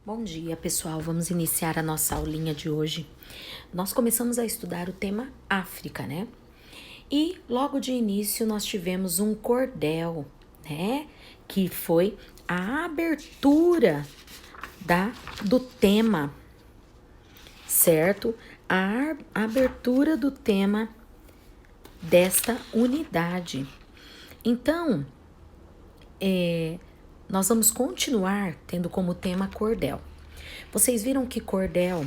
Bom dia, pessoal. Vamos iniciar a nossa aulinha de hoje. Nós começamos a estudar o tema África, né? E logo de início nós tivemos um cordel, né? Que foi a abertura do tema, certo? A abertura do tema desta unidade. Então, nós vamos continuar tendo como tema cordel. Vocês viram que cordel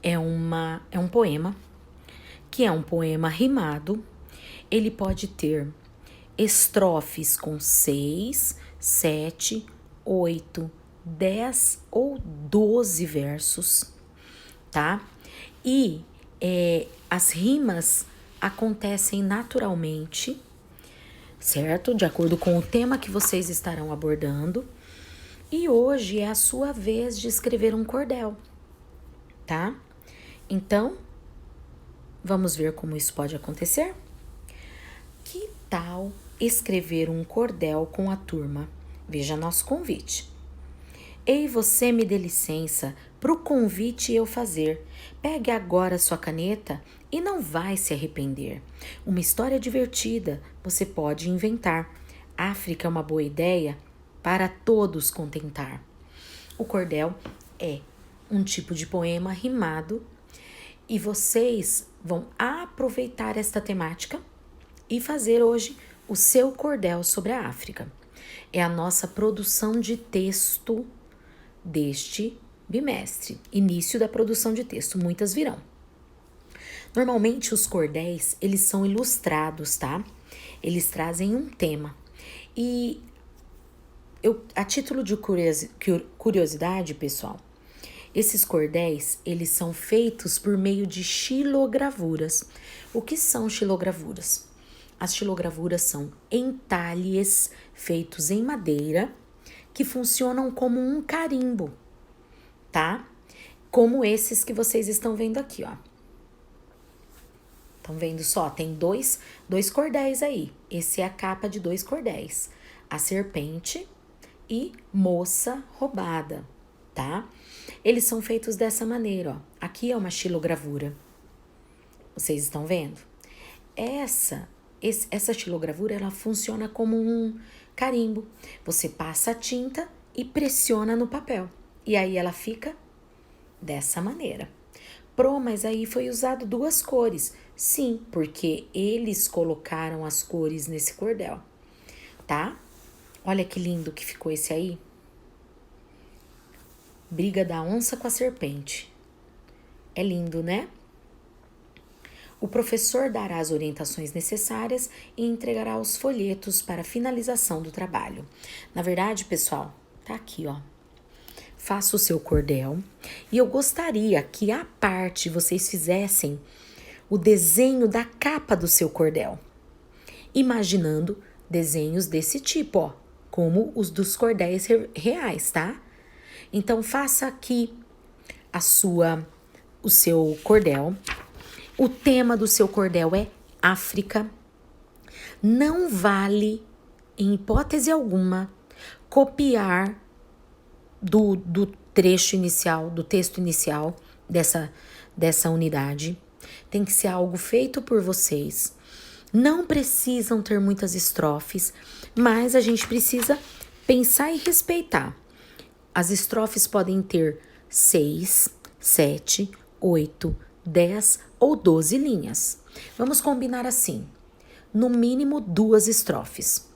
é um poema, que é um poema rimado. Ele pode ter estrofes com 6, 7, 8, 10 ou 12 versos, tá? E as rimas acontecem naturalmente, certo? De acordo com o tema que vocês estarão abordando. E hoje é a sua vez de escrever um cordel, tá? Então, vamos ver como isso pode acontecer? Que tal escrever um cordel com a turma? Veja nosso convite. Ei, você me dê licença pro convite eu fazer. Pegue agora sua caneta e não vai se arrepender. Uma história divertida você pode inventar. África é uma boa ideia para todos contentar. O cordel é um tipo de poema rimado e vocês vão aproveitar esta temática e fazer hoje o seu cordel sobre a África. É a nossa produção de texto deste bimestre, início da produção de texto, muitas virão. Normalmente os cordéis, eles são ilustrados, tá? Eles trazem um tema. E a título de curiosidade, pessoal, esses cordéis, eles são feitos por meio de xilogravuras. O que são xilogravuras? As xilogravuras são entalhes feitos em madeira que funcionam como um carimbo, tá? Como esses que vocês estão vendo aqui, ó. Estão vendo só? Tem dois cordéis aí. Esse é a capa de 2 cordéis. A serpente e moça roubada, tá? Eles são feitos dessa maneira, ó. Aqui é uma xilogravura. Vocês estão vendo? Essa xilogravura, ela funciona como um carimbo. Você passa a tinta e pressiona no papel. E aí ela fica dessa maneira. Mas aí foi usado 2 cores. Sim, porque eles colocaram as cores nesse cordel, tá? Olha que lindo que ficou esse aí. Briga da onça com a serpente. É lindo, né? O professor dará as orientações necessárias e entregará os folhetos para finalização do trabalho. Na verdade, pessoal, tá aqui, ó. Faça o seu cordel e eu gostaria que à parte vocês fizessem o desenho da capa do seu cordel, imaginando desenhos desse tipo, ó, como os dos cordéis reais, tá? Então faça aqui o seu cordel. O tema do seu cordel é África. Não vale, em hipótese alguma, copiar do trecho inicial, do texto inicial dessa unidade. Tem que ser algo feito por vocês. Não precisam ter muitas estrofes, mas a gente precisa pensar e respeitar. As estrofes podem ter 6, 7, 8, 10 ou 12 linhas. Vamos combinar assim, no mínimo 2 estrofes.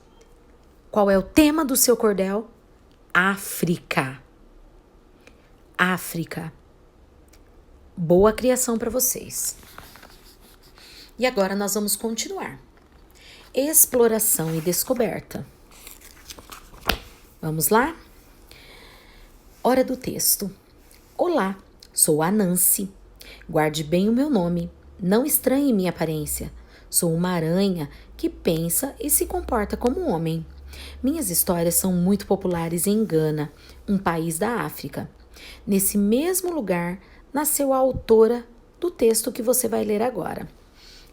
Qual é o tema do seu cordel? África. África. Boa criação para vocês. E agora nós vamos continuar. Exploração e descoberta. Vamos lá? Hora do texto. Olá, sou a Nancy. Guarde bem o meu nome. Não estranhe minha aparência. Sou uma aranha que pensa e se comporta como um homem. Minhas histórias são muito populares em Gana, um país da África. Nesse mesmo lugar nasceu a autora do texto que você vai ler agora.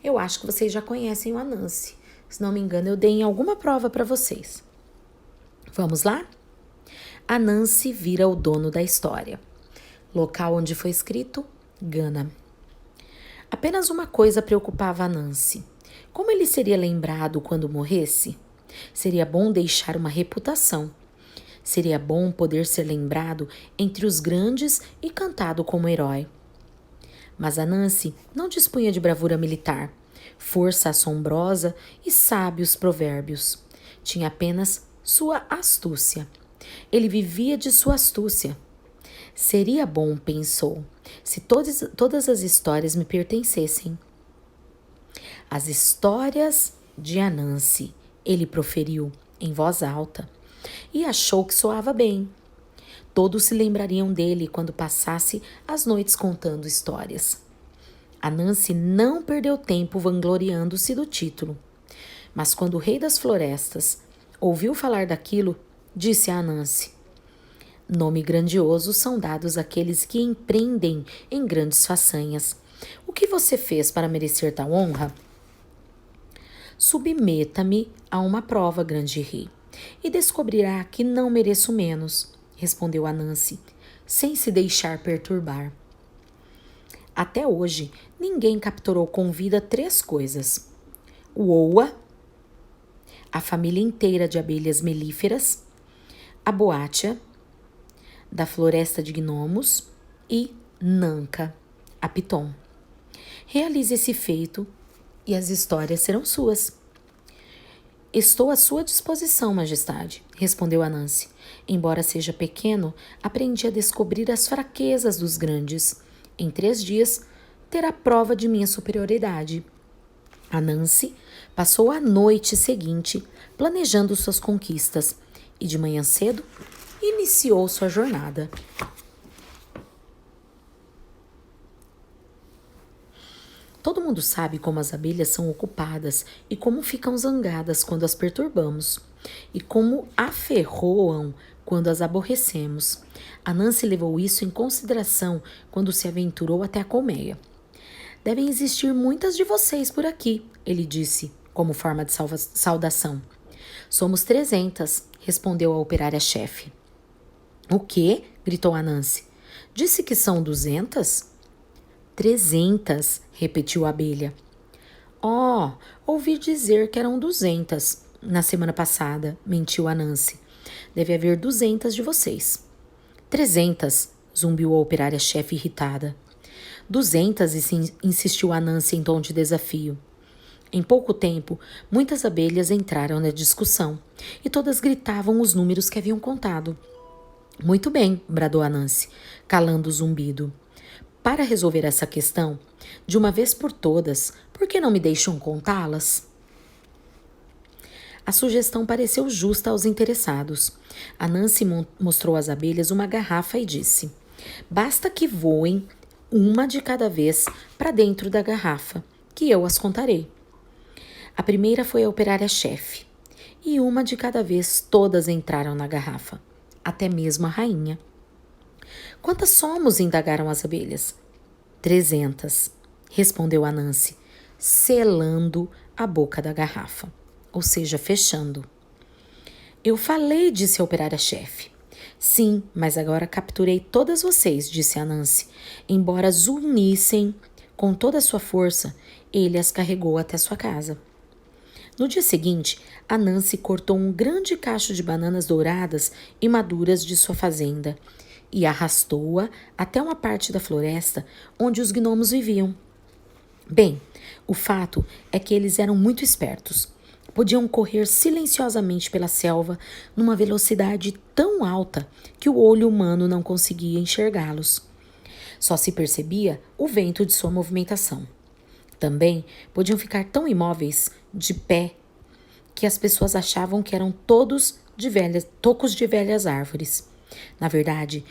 Eu acho que vocês já conhecem o Anansi. Se não me engano, eu dei em alguma prova para vocês. Vamos lá? Anansi vira o dono da história. Local onde foi escrito: Gana. Apenas uma coisa preocupava Anansi. Como ele seria lembrado quando morresse? Seria bom deixar uma reputação. Seria bom poder ser lembrado entre os grandes e cantado como herói. Mas Anansi não dispunha de bravura militar, força assombrosa e sábios provérbios. Tinha apenas sua astúcia. Ele vivia de sua astúcia. Seria bom, pensou, se todas as histórias me pertencessem. As histórias de Anansi, ele proferiu em voz alta e achou que soava bem. Todos se lembrariam dele quando passasse as noites contando histórias. Anansi não perdeu tempo vangloriando-se do título. Mas quando o rei das florestas ouviu falar daquilo, disse a Anansi: nome grandioso são dados àqueles que empreendem em grandes façanhas. O que você fez para merecer tal honra? Submeta-me a uma prova, grande rei, e descobrirá que não mereço menos, respondeu Anansi, sem se deixar perturbar. Até hoje, ninguém capturou com vida 3 coisas: o oa, a família inteira de abelhas melíferas, a boátia, da floresta de gnomos, e Nanka, a piton. Realize esse feito e as histórias serão suas. Estou à sua disposição, majestade, respondeu Anansi. Embora seja pequeno, aprendi a descobrir as fraquezas dos grandes. Em 3 dias, terá prova de minha superioridade. Anansi passou a noite seguinte planejando suas conquistas e de manhã cedo iniciou sua jornada. Todo mundo sabe como as abelhas são ocupadas e como ficam zangadas quando as perturbamos, e como aferroam quando as aborrecemos. Anansi levou isso em consideração quando se aventurou até a colmeia. Devem existir muitas de vocês por aqui, ele disse, como forma de saudação. Somos 300, respondeu a operária-chefe. O quê? Gritou Anansi. Disse que são 200? 300, repetiu a abelha. Oh, ouvi dizer que eram 200 na semana passada, mentiu Anansi. Deve haver 200 de vocês. 300, zumbiu a operária-chefe irritada. 200, insistiu Anansi em tom de desafio. Em pouco tempo, muitas abelhas entraram na discussão e todas gritavam os números que haviam contado. Muito bem, bradou Anansi, calando o zumbido. Para resolver essa questão, de uma vez por todas, por que não me deixam contá-las? A sugestão pareceu justa aos interessados. Anansi mostrou às abelhas uma garrafa e disse: basta que voem uma de cada vez para dentro da garrafa, que eu as contarei. A primeira foi a operária-chefe, e uma de cada vez todas entraram na garrafa, até mesmo a rainha. Quantas somos? Indagaram as abelhas. 300, respondeu Anansi, selando a boca da garrafa, ou seja, fechando. Eu falei, disse a operária-chefe. Sim, mas agora capturei todas vocês, disse Anansi. Embora as unissem com toda a sua força, ele as carregou até sua casa. No dia seguinte, Anansi cortou um grande cacho de bananas douradas e maduras de sua fazenda e arrastou-a até uma parte da floresta onde os gnomos viviam. Bem, o fato é que eles eram muito espertos. Podiam correr silenciosamente pela selva numa velocidade tão alta que o olho humano não conseguia enxergá-los. Só se percebia o vento de sua movimentação. Também podiam ficar tão imóveis, de pé, que as pessoas achavam que eram todos tocos de velhas árvores. Na verdade,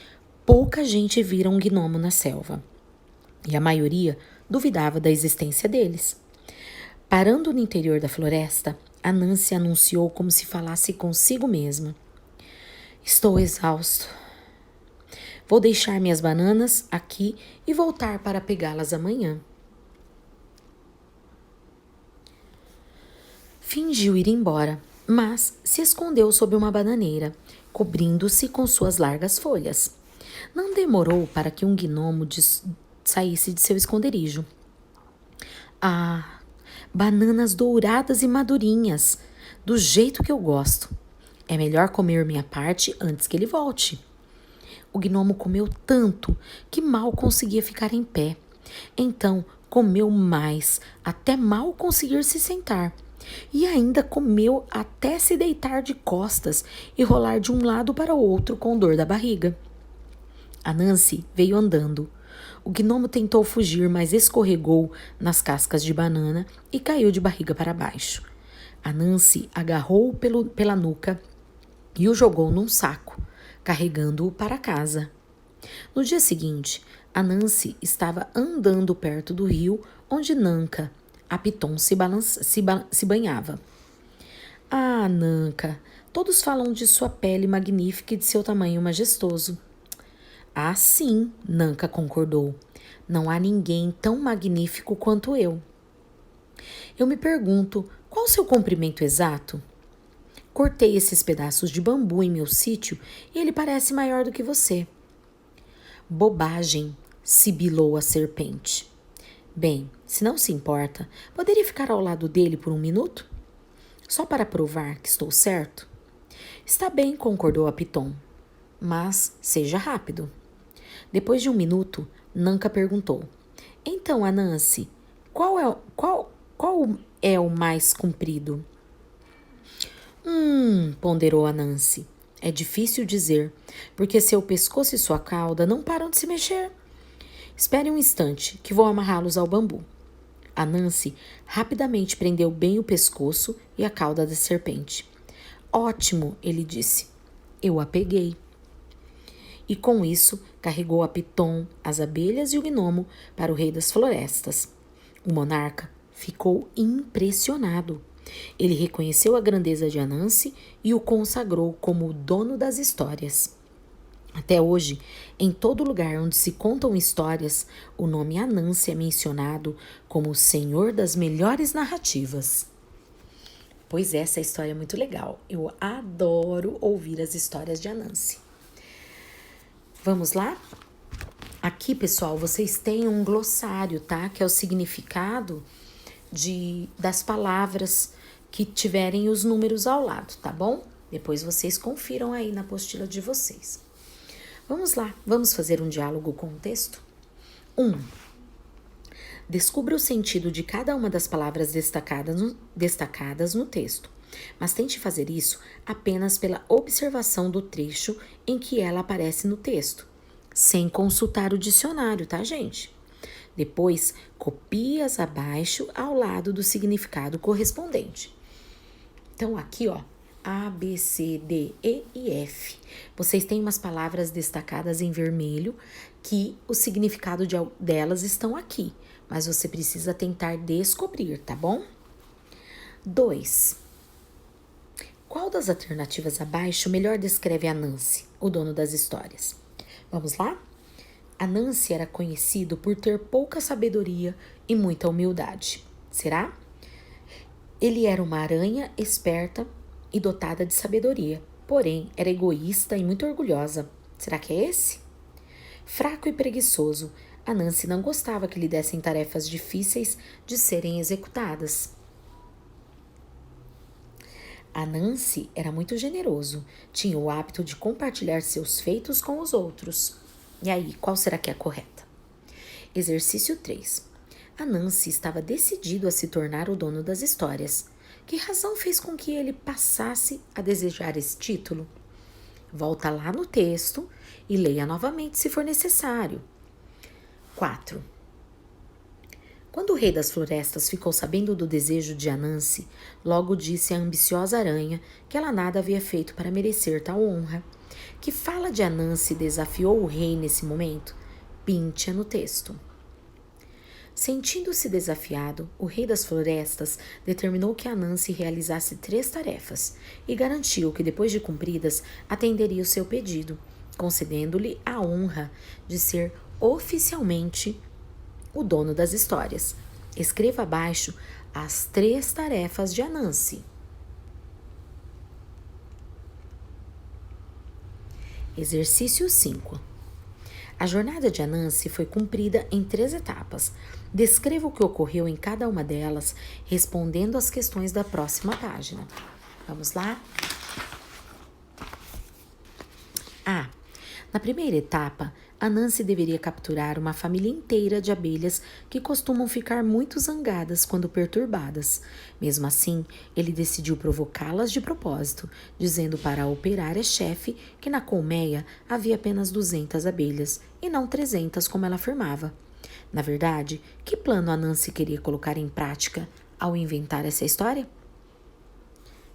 pouca gente vira um gnomo na selva, e a maioria duvidava da existência deles. Parando no interior da floresta, Anansi anunciou como se falasse consigo mesma. Estou exausto. Vou deixar minhas bananas aqui e voltar para pegá-las amanhã. Fingiu ir embora, mas se escondeu sob uma bananeira, cobrindo-se com suas largas folhas. Não demorou para que um gnomo saísse de seu esconderijo. Ah, bananas douradas e madurinhas, do jeito que eu gosto. É melhor comer minha parte antes que ele volte. O gnomo comeu tanto que mal conseguia ficar em pé. Então comeu mais, até mal conseguir se sentar. E ainda comeu até se deitar de costas e rolar de um lado para o outro com dor da barriga. Anansi veio andando. O gnomo tentou fugir, mas escorregou nas cascas de banana e caiu de barriga para baixo. Anansi agarrou-o pela nuca e o jogou num saco, carregando-o para casa. No dia seguinte, Anansi estava andando perto do rio onde Nanka, a piton, se banhava. Ah, Nanka, todos falam de sua pele magnífica e de seu tamanho majestoso. Ah, sim, Nanka concordou. Não há ninguém tão magnífico quanto eu. Eu me pergunto, qual o seu comprimento exato? Cortei esses pedaços de bambu em meu sítio e ele parece maior do que você. Bobagem, sibilou a serpente. Bem, se não se importa, poderia ficar ao lado dele por um minuto? Só para provar que estou certo? Está bem, concordou a piton. Mas seja rápido. Depois de um minuto, Nanka perguntou. Então, Anansi, qual é o mais comprido? Ponderou Anansi. É difícil dizer, porque seu pescoço e sua cauda não param de se mexer. Espere um instante, que vou amarrá-los ao bambu. Anansi rapidamente prendeu bem o pescoço e a cauda da serpente. Ótimo, ele disse. Eu a peguei. E com isso, carregou a piton, as abelhas e o gnomo para o rei das florestas. O monarca ficou impressionado. Ele reconheceu a grandeza de Anansi e o consagrou como o dono das histórias. Até hoje, em todo lugar onde se contam histórias, o nome Anansi é mencionado como o senhor das melhores narrativas. Pois essa história é muito legal. Eu adoro ouvir as histórias de Anansi. Vamos lá? Aqui, pessoal, vocês têm um glossário, tá? Que é o significado das palavras que tiverem os números ao lado, tá bom? Depois vocês confiram aí na apostila de vocês. Vamos lá, vamos fazer um diálogo com o texto? 1. Descubra o sentido de cada uma das palavras destacadas no texto, mas tente fazer isso apenas pela observação do trecho em que ela aparece no texto, sem consultar o dicionário, tá, gente? Depois, copie-as abaixo ao lado do significado correspondente. Então, aqui, ó, A, B, C, D, E e F. Vocês têm umas palavras destacadas em vermelho que o significado delas estão aqui, mas você precisa tentar descobrir, tá bom? 2. Qual das alternativas abaixo melhor descreve Anansi, o dono das histórias? Vamos lá? Anansi era conhecido por ter pouca sabedoria e muita humildade. Será? Ele era uma aranha esperta e dotada de sabedoria, porém era egoísta e muito orgulhosa. Será que é esse? Fraco e preguiçoso, Anansi não gostava que lhe dessem tarefas difíceis de serem executadas. Anansi era muito generoso, tinha o hábito de compartilhar seus feitos com os outros. E aí, qual será que é a correta? Exercício 3. Anansi estava decidido a se tornar o dono das histórias. Que razão fez com que ele passasse a desejar esse título? Volta lá no texto e leia novamente se for necessário. 4. Quando o rei das florestas ficou sabendo do desejo de Anansi, logo disse à ambiciosa aranha que ela nada havia feito para merecer tal honra. Que fala de Anansi desafiou o rei nesse momento? Pinte-a no texto. Sentindo-se desafiado, o rei das florestas determinou que Anansi realizasse 3 tarefas e garantiu que, depois de cumpridas, atenderia o seu pedido, concedendo-lhe a honra de ser oficialmente o dono das histórias. Escreva abaixo as 3 tarefas de Anansi. Exercício 5. A jornada de Anansi foi cumprida em 3 etapas. Descreva o que ocorreu em cada uma delas, respondendo às questões da próxima página. Vamos lá? A. Na primeira etapa, Anansi deveria capturar uma família inteira de abelhas que costumam ficar muito zangadas quando perturbadas. Mesmo assim, ele decidiu provocá-las de propósito, dizendo para a operária-chefe que na colmeia havia apenas 200 abelhas e não 300 como ela afirmava. Na verdade, que plano Anansi queria colocar em prática ao inventar essa história?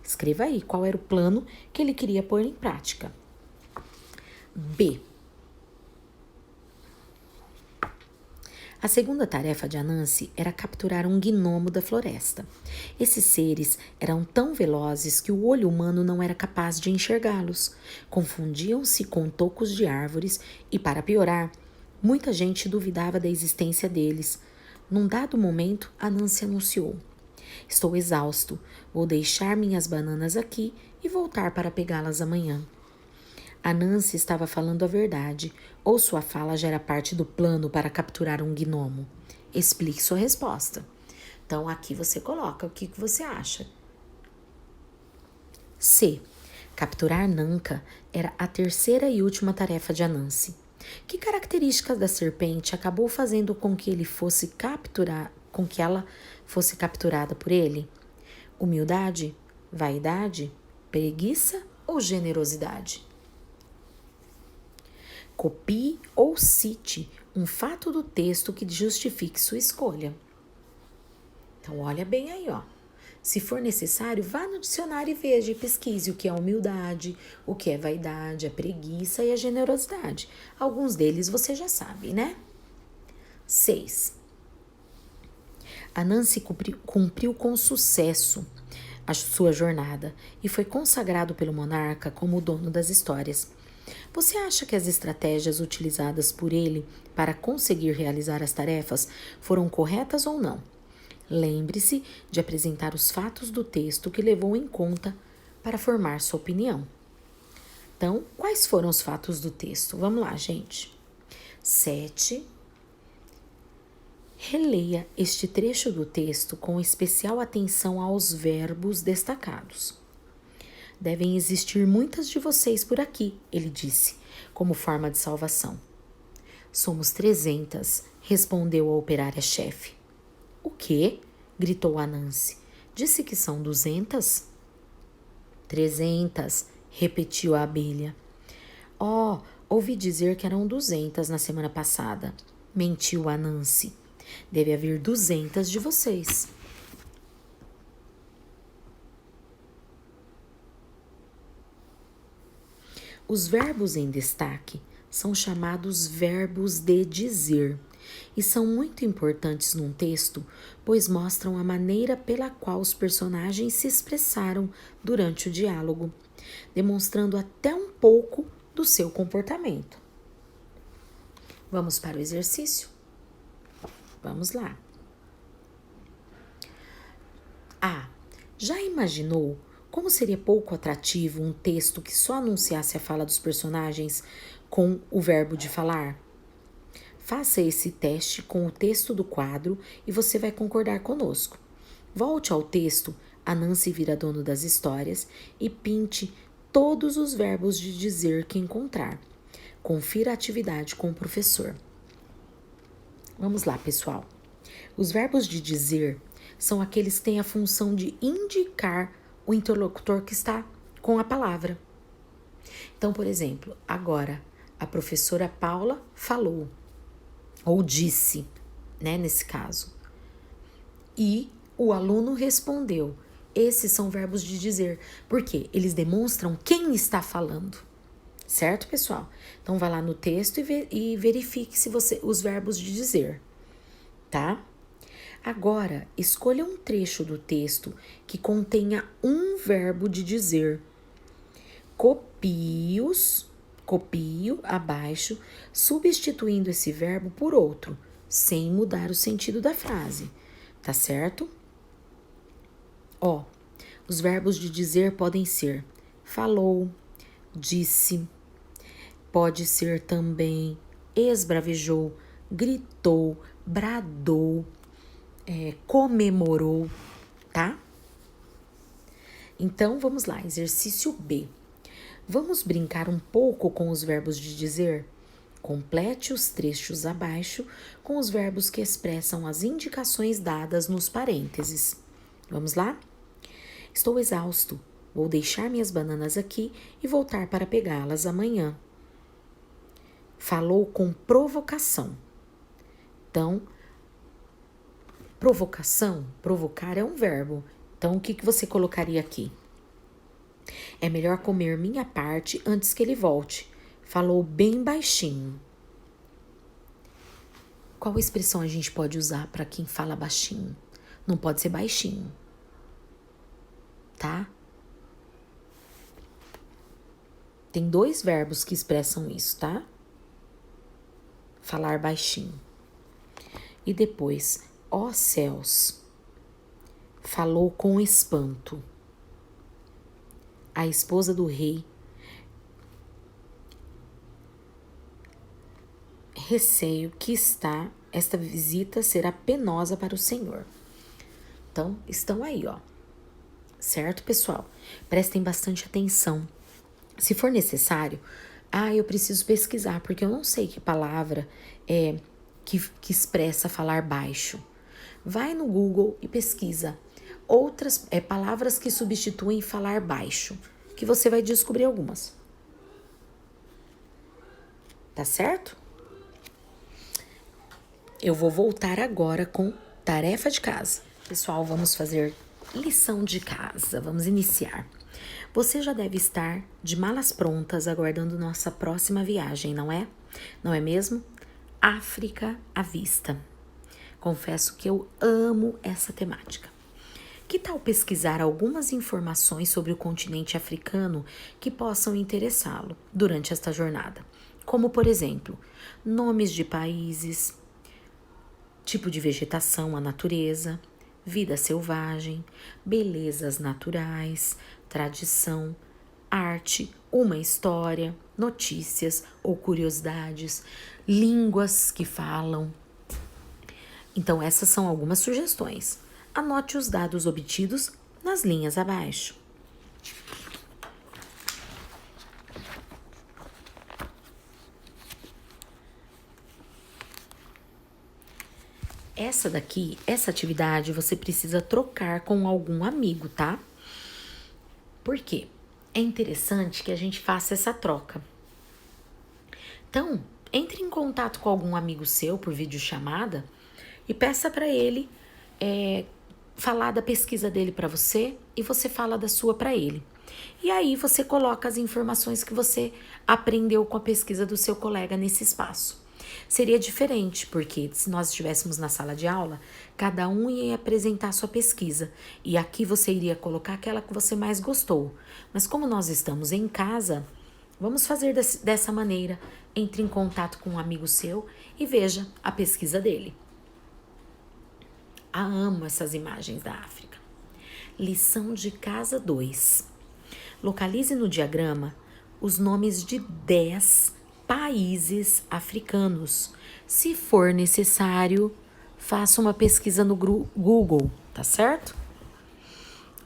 Escreva aí qual era o plano que ele queria pôr em prática. B. A segunda tarefa de Anansi era capturar um gnomo da floresta. Esses seres eram tão velozes que o olho humano não era capaz de enxergá-los. Confundiam-se com tocos de árvores e, para piorar, muita gente duvidava da existência deles. Num dado momento, Anansi anunciou: "Estou exausto, vou deixar minhas bananas aqui e voltar para pegá-las amanhã." Anansi estava falando a verdade, ou sua fala já era parte do plano para capturar um gnomo? Explique sua resposta. Então, aqui você coloca o que você acha. C. Capturar Nanka era a terceira e última tarefa de Anansi. Que características da serpente acabou fazendo com que ela fosse capturada por ele? Humildade, vaidade, preguiça ou generosidade? Copie ou cite um fato do texto que justifique sua escolha. Então, olha bem aí, ó. Se for necessário, vá no dicionário e veja e pesquise o que é humildade, o que é vaidade, a preguiça e a generosidade. Alguns deles você já sabe, né? 6. Anansi cumpriu com sucesso a sua jornada e foi consagrado pelo monarca como o dono das histórias. Você acha que as estratégias utilizadas por ele para conseguir realizar as tarefas foram corretas ou não? Lembre-se de apresentar os fatos do texto que levou em conta para formar sua opinião. Então, quais foram os fatos do texto? Vamos lá, gente. 7. Releia este trecho do texto com especial atenção aos verbos destacados. Devem existir muitas de vocês por aqui, ele disse, como forma de salvação. Somos 300, respondeu a operária-chefe. O quê? Gritou Anansi. Disse que são 200? 300, repetiu a abelha. Oh, ouvi dizer que eram 200 na semana passada, mentiu Anansi. Deve haver 200 de vocês. Os verbos em destaque são chamados verbos de dizer e são muito importantes num texto, pois mostram a maneira pela qual os personagens se expressaram durante o diálogo, demonstrando até um pouco do seu comportamento. Vamos para o exercício? Vamos lá. A. Já imaginou como seria pouco atrativo um texto que só anunciasse a fala dos personagens com o verbo de falar? Faça esse teste com o texto do quadro e você vai concordar conosco. Volte ao texto Anansi vira dono das histórias e pinte todos os verbos de dizer que encontrar. Confira a atividade com o professor. Vamos lá, pessoal. Os verbos de dizer são aqueles que têm a função de indicar o interlocutor que está com a palavra. Então, por exemplo, agora a professora Paula falou, ou disse, né, nesse caso. E o aluno respondeu. Esses são verbos de dizer, porque eles demonstram quem está falando. Certo, pessoal? Então, vai lá no texto e verifique se os verbos de dizer, tá? Agora, escolha um trecho do texto que contenha um verbo de dizer. Copio abaixo, substituindo esse verbo por outro, sem mudar o sentido da frase. Tá certo? Ó, os verbos de dizer podem ser falou, disse, pode ser também esbravejou, gritou, bradou, comemorou, tá? Então, vamos lá, exercício B. Vamos brincar um pouco com os verbos de dizer? Complete os trechos abaixo com os verbos que expressam as indicações dadas nos parênteses. Vamos lá? Estou exausto. Vou deixar minhas bananas aqui e voltar para pegá-las amanhã. Falou com provocação. Então, provocação, provocar é um verbo. Então, o que você colocaria aqui? É melhor comer minha parte antes que ele volte. Falou bem baixinho. Qual expressão a gente pode usar para quem fala baixinho? Não pode ser baixinho, tá? Tem 2 verbos que expressam isso, tá? Falar baixinho. E depois, ó céus, falou com espanto. A esposa do rei receio que esta visita será penosa para o Senhor. Então, estão aí, ó. Certo, pessoal? Prestem bastante atenção. Se for necessário, eu preciso pesquisar, porque eu não sei que palavra é que expressa falar baixo. Vai no Google e pesquisa outras palavras que substituem falar baixo, que você vai descobrir algumas. Tá certo? Eu vou voltar agora com tarefa de casa. Pessoal, vamos fazer lição de casa. Vamos iniciar. Você já deve estar de malas prontas aguardando nossa próxima viagem, não é? Não é mesmo? África à vista. Confesso que eu amo essa temática. Que tal pesquisar algumas informações sobre o continente africano que possam interessá-lo durante esta jornada? Como, por exemplo, nomes de países, tipo de vegetação, a natureza, vida selvagem, belezas naturais, tradição, arte, uma história, notícias ou curiosidades, línguas que falam. Então, essas são algumas sugestões. Anote os dados obtidos nas linhas abaixo. Essa atividade você precisa trocar com algum amigo, tá? Por quê? É interessante que a gente faça essa troca. Então, entre em contato com algum amigo seu por videochamada e peça para ele falar da pesquisa dele para você e você fala da sua para ele. E aí você coloca as informações que você aprendeu com a pesquisa do seu colega nesse espaço. Seria diferente, porque se nós estivéssemos na sala de aula, cada um ia apresentar sua pesquisa e aqui você iria colocar aquela que você mais gostou. Mas como nós estamos em casa, vamos fazer dessa maneira. Entre em contato com um amigo seu e veja a pesquisa dele. Amo essas imagens da África. Lição de casa 2. Localize no diagrama os nomes de 10 países africanos. Se for necessário, faça uma pesquisa no Google, tá certo?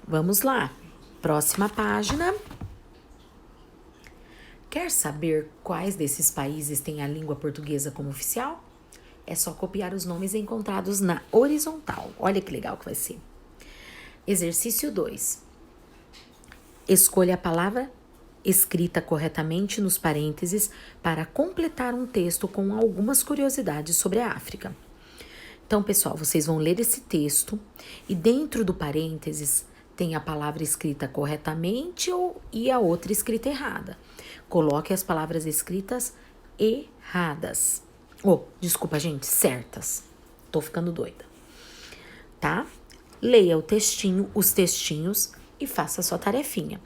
Vamos lá. Próxima página. Quer saber quais desses países têm a língua portuguesa como oficial? É só copiar os nomes encontrados na horizontal. Olha que legal que vai ser. Exercício 2. Escolha a palavra escrita corretamente nos parênteses para completar um texto com algumas curiosidades sobre a África. Então, pessoal, vocês vão ler esse texto e dentro do parênteses tem a palavra escrita corretamente e a outra escrita errada. Coloque as palavras escritas erradas. Desculpa, gente, certas. Tô ficando doida. Tá? Leia os textinhos e faça a sua tarefinha.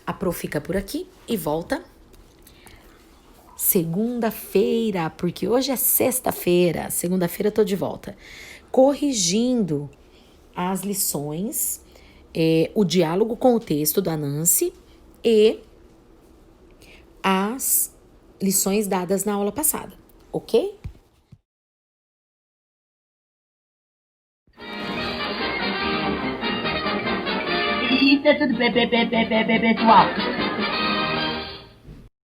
A Pro fica por aqui e volta segunda-feira, porque hoje é sexta-feira. Segunda-feira eu tô de volta. Corrigindo as lições, o diálogo com o texto da Nancy e as lições dadas na aula passada, ok? Isso é tudo, pessoal.